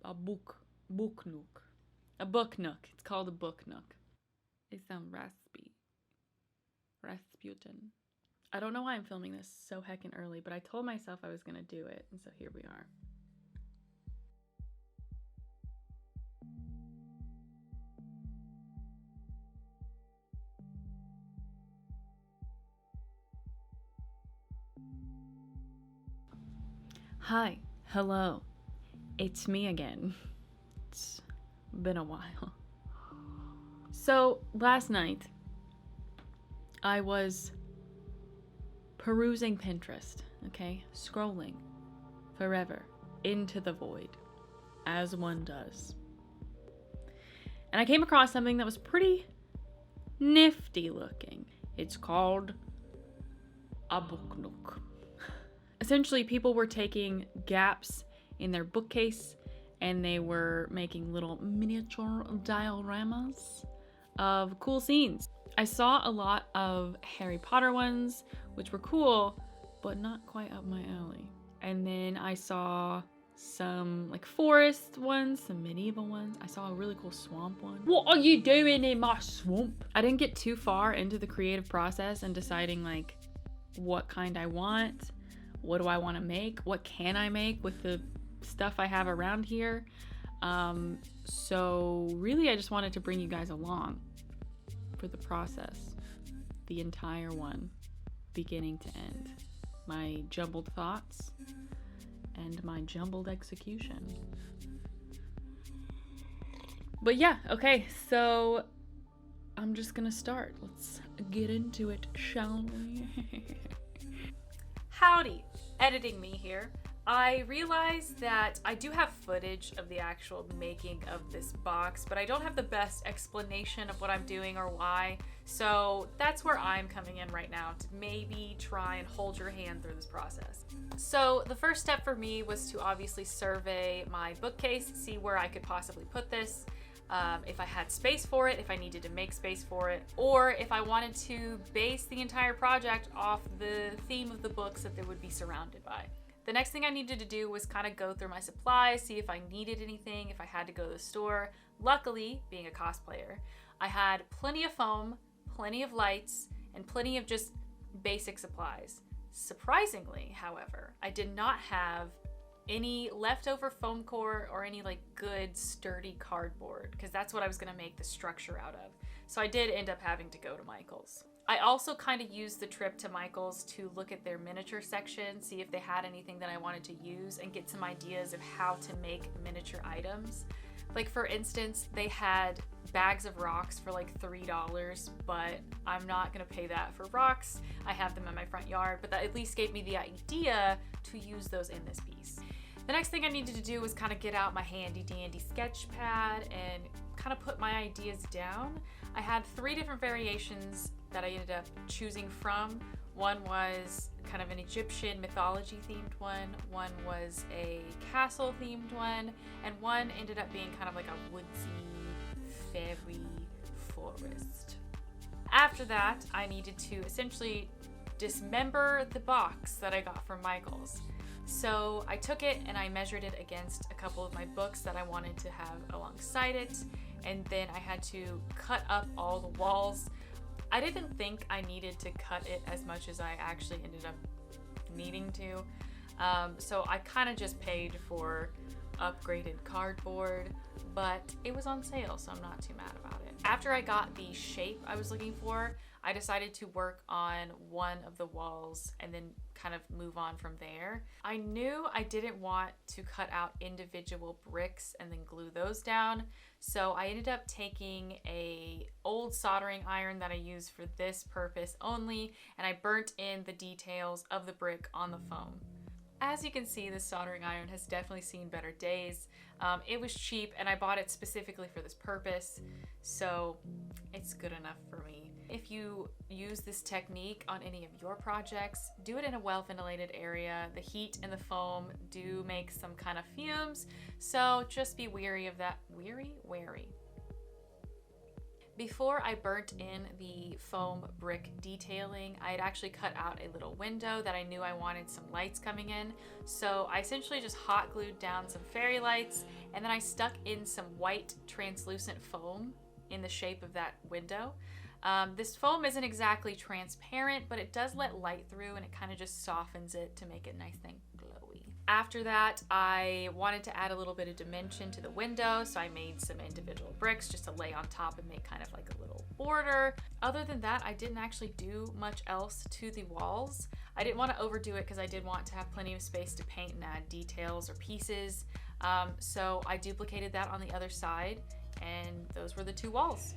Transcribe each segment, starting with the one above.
a book nook. A book nook. It's called a book nook. They sound raspy. Rasputin. I don't know why I'm filming this so heckin' early, but I told myself I was gonna do it, and so here we are. Hi, hello, it's me again. It's been a while. So, last night, I was perusing Pinterest, okay? Scrolling forever into the void, as one does. And I came across something that was pretty nifty looking. It's called a book nook. Essentially, people were taking gaps in their bookcase and they were making little miniature dioramas of cool scenes. I saw a lot of Harry Potter ones, which were cool, but not quite up my alley. And then I saw some like forest ones, some medieval ones. I saw a really cool swamp one. What are you doing in my swamp? I didn't get too far into the creative process and deciding like what kind I want. What do I want to make? What can I make with the stuff I have around here? So really I just wanted to bring you guys along for the process, the entire one, beginning to end. My jumbled thoughts and my jumbled execution. But yeah, okay, so I'm just gonna start. Let's get into it, shall we? Howdy, editing me here. I realized that I do have footage of the actual making of this box, but I don't have the best explanation of what I'm doing or why. So that's where I'm coming in right now to maybe try and hold your hand through this process. So the first step for me was to obviously survey my bookcase, see where I could possibly put this. If I had space for it, if I needed to make space for it, or if I wanted to base the entire project off the theme of the books that they would be surrounded by. The next thing I needed to do was kind of go through my supplies, see if I needed anything, if I had to go to the store. Luckily, being a cosplayer, I had plenty of foam, plenty of lights, and plenty of just basic supplies. Surprisingly, however, I did not have any leftover foam core or any like good sturdy cardboard, because that's what I was going to make the structure out of. So I did end up having to go to Michael's. I also kind of used the trip to Michael's to look at their miniature section, see if they had anything that I wanted to use, and get some ideas of how to make miniature items. Like for instance, they had bags of rocks for like $3, but I'm not gonna pay that for rocks. I have them in my front yard, but that at least gave me the idea to use those in this piece. The next thing I needed to do was kind of get out my handy dandy sketch pad and kind of put my ideas down. I had 3 different variations that I ended up choosing from. One was kind of an Egyptian mythology themed one was a castle themed one, and one ended up being kind of like a woodsy, fairy forest. After that, I needed to essentially dismember the box that I got from Michael's. So I took it and I measured it against a couple of my books that I wanted to have alongside it, and then I had to cut up all the walls. I didn't think I needed to cut it as much as I actually ended up needing to. So I kind of just paid for upgraded cardboard, but it was on sale, so I'm not too mad about it. After I got the shape I was looking for, I decided to work on one of the walls and then kind of move on from there. I knew I didn't want to cut out individual bricks and then glue those down, so I ended up taking a old soldering iron that I used for this purpose only, and I burnt in the details of the brick on the foam. As you can see, this soldering iron has definitely seen better days. It was cheap and I bought it specifically for this purpose, so it's good enough for me. If you use this technique on any of your projects, do it in a well-ventilated area. The heat and the foam do make some kind of fumes, so just be wary of that. Wary. Before I burnt in the foam brick detailing, I had actually cut out a little window that I knew I wanted some lights coming in. So I essentially just hot glued down some fairy lights and then I stuck in some white translucent foam in the shape of that window. This foam isn't exactly transparent, but it does let light through and it kind of just softens it to make it nice and glowy. After that, I wanted to add a little bit of dimension to the window, so I made some individual bricks just to lay on top and make kind of like a little border. Other than that, I didn't actually do much else to the walls. I didn't want to overdo it because I did want to have plenty of space to paint and add details or pieces. So I duplicated that on the other side, and those were the two walls.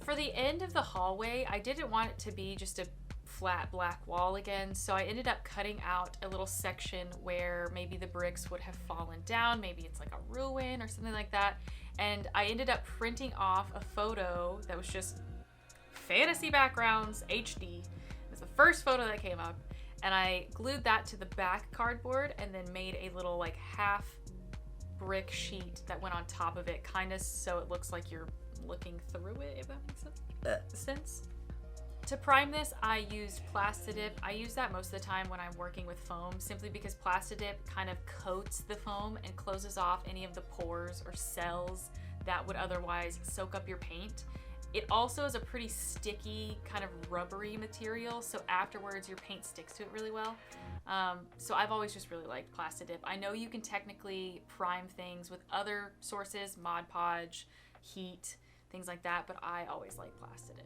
For the end of the hallway, I didn't want it to be just a flat black wall again, so I ended up cutting out a little section where maybe the bricks would have fallen down, maybe it's like a ruin or something like that, and I ended up printing off a photo that was just fantasy backgrounds, HD. It was the first photo that came up, and I glued that to the back cardboard and then made a little like half brick sheet that went on top of it, kind of so it looks like you're looking through it, if that makes sense. To prime this, I used Plastidip. I use that most of the time when I'm working with foam, simply because Plastidip kind of coats the foam and closes off any of the pores or cells that would otherwise soak up your paint. It also is a pretty sticky, kind of rubbery material, so afterwards your paint sticks to it really well. So I've always just really liked Plastidip. I know you can technically prime things with other sources, Mod Podge, heat, things like that, but I always like Plastidip.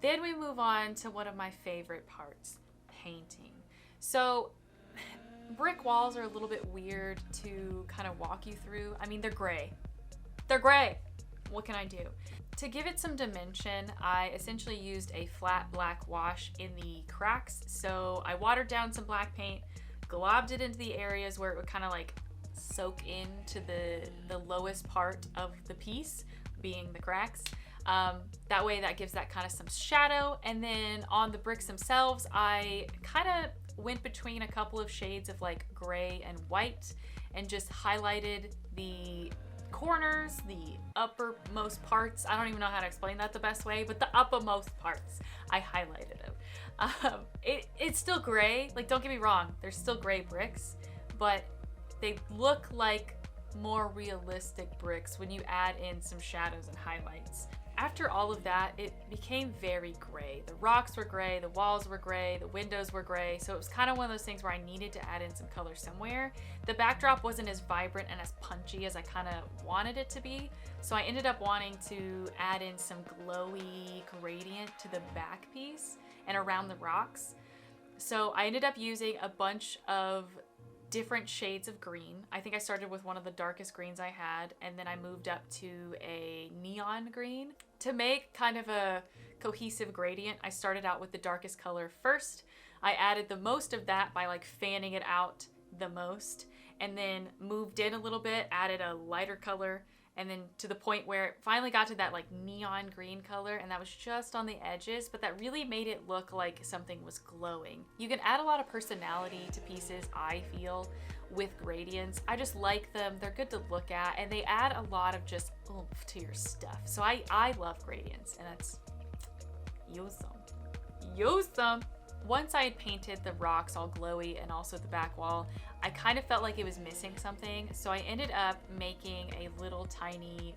Then we move on to one of my favorite parts, painting. So brick walls are a little bit weird to kind of walk you through. I mean, they're gray. They're gray. What can I do? To give it some dimension, I essentially used a flat black wash in the cracks. So I watered down some black paint, globbed it into the areas where it would kind of like soak into the lowest part of the piece, being the cracks. That way that gives that kind of some shadow. And then on the bricks themselves, I kind of went between a couple of shades of like gray and white and just highlighted the corners, the uppermost parts. I don't even know how to explain that the best way, but the uppermost parts, I highlighted them. It's still gray, like don't get me wrong, they're still gray bricks, but they look like more realistic bricks when you add in some shadows and highlights. After all of that, it became very gray. The rocks were gray, the walls were gray, the windows were gray, so it was kind of one of those things where I needed to add in some color somewhere. The backdrop wasn't as vibrant and as punchy as I kind of wanted it to be, so I ended up wanting to add in some glowy gradient to the back piece and around the rocks. So I ended up using a bunch of different shades of green. I think I started with one of the darkest greens I had, and then I moved up to a neon green. To make kind of a cohesive gradient, I started out with the darkest color first. I added the most of that by like fanning it out the most, and then moved in a little bit, added a lighter color, and then to the point where it finally got to that like neon green color, and that was just on the edges, but that really made it look like something was glowing. You can add a lot of personality to pieces, I feel, with gradients. I just like them, they're good to look at, and they add a lot of just oomph to your stuff. So I love gradients, and that's, use them. Use them! Once I had painted the rocks all glowy and also the back wall, I kind of felt like it was missing something, so I ended up making a little tiny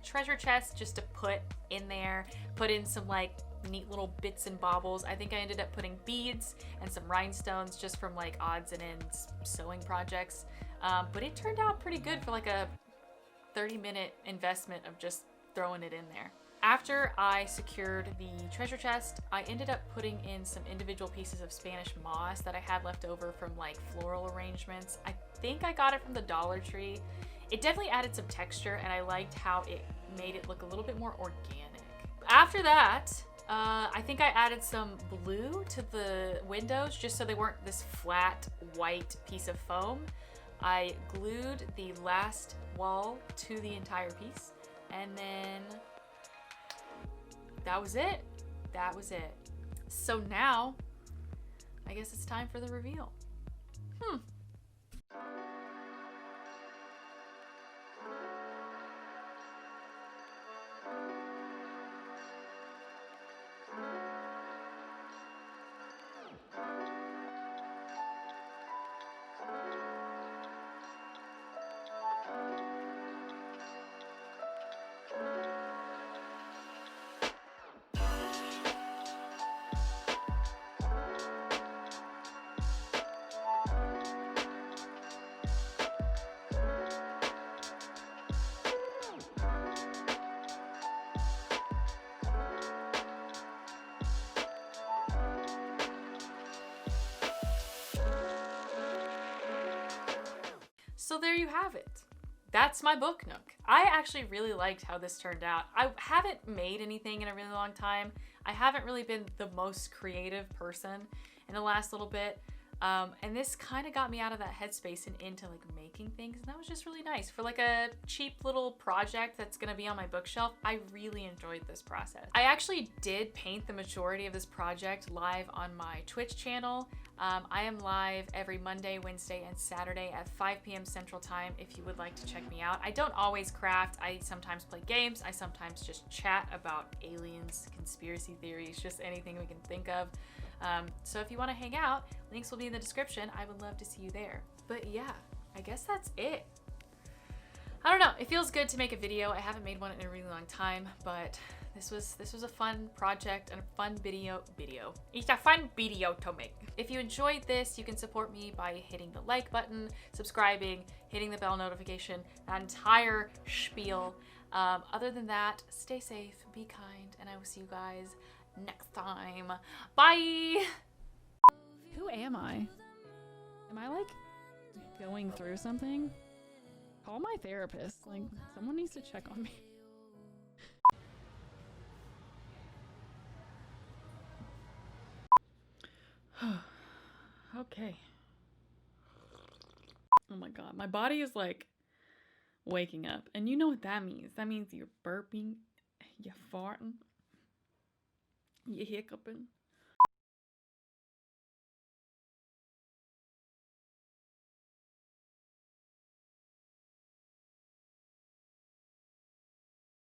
treasure chest just to put in there, put in some like neat little bits and baubles. I think I ended up putting beads and some rhinestones just from like odds and ends sewing projects, but it turned out pretty good for like a 30-minute investment of just throwing it in there. After I secured the treasure chest, I ended up putting in some individual pieces of Spanish moss that I had left over from like floral arrangements. I think I got it from the Dollar Tree. It definitely added some texture, and I liked how it made it look a little bit more organic. After that, I think I added some blue to the windows just so they weren't this flat white piece of foam. I glued the last wall to the entire piece, and then that was it. That was it. So now, I guess it's time for the reveal. So there you have it. That's my book nook. I actually really liked how this turned out. I haven't made anything in a really long time. I haven't really been the most creative person in the last little bit. And this kind of got me out of that headspace and into like making things. And that was just really nice for like a cheap little project that's gonna be on my bookshelf. I really enjoyed this process. I actually did paint the majority of this project live on my Twitch channel. I am live every Monday, Wednesday, and Saturday at 5 p.m. Central Time if you would like to check me out. I don't always craft. I sometimes play games. I sometimes just chat about aliens, conspiracy theories, just anything we can think of. So if you want to hang out, links will be in the description. I would love to see you there. But yeah, I guess that's it. I don't know. It feels good to make a video. I haven't made one in a really long time, but this was a fun project and a fun video. It's a fun video to make. If you enjoyed this, you can support me by hitting the like button, subscribing, hitting the bell notification, that entire spiel. Other than that, stay safe, be kind, and I will see you guys next time. Bye! Who am I? Am I like going through something? Call my therapist. Like, someone needs to check on me. Okay. Oh my god, my body is like waking up. And you know what that means? That means you're burping, you're farting, you're hiccuping.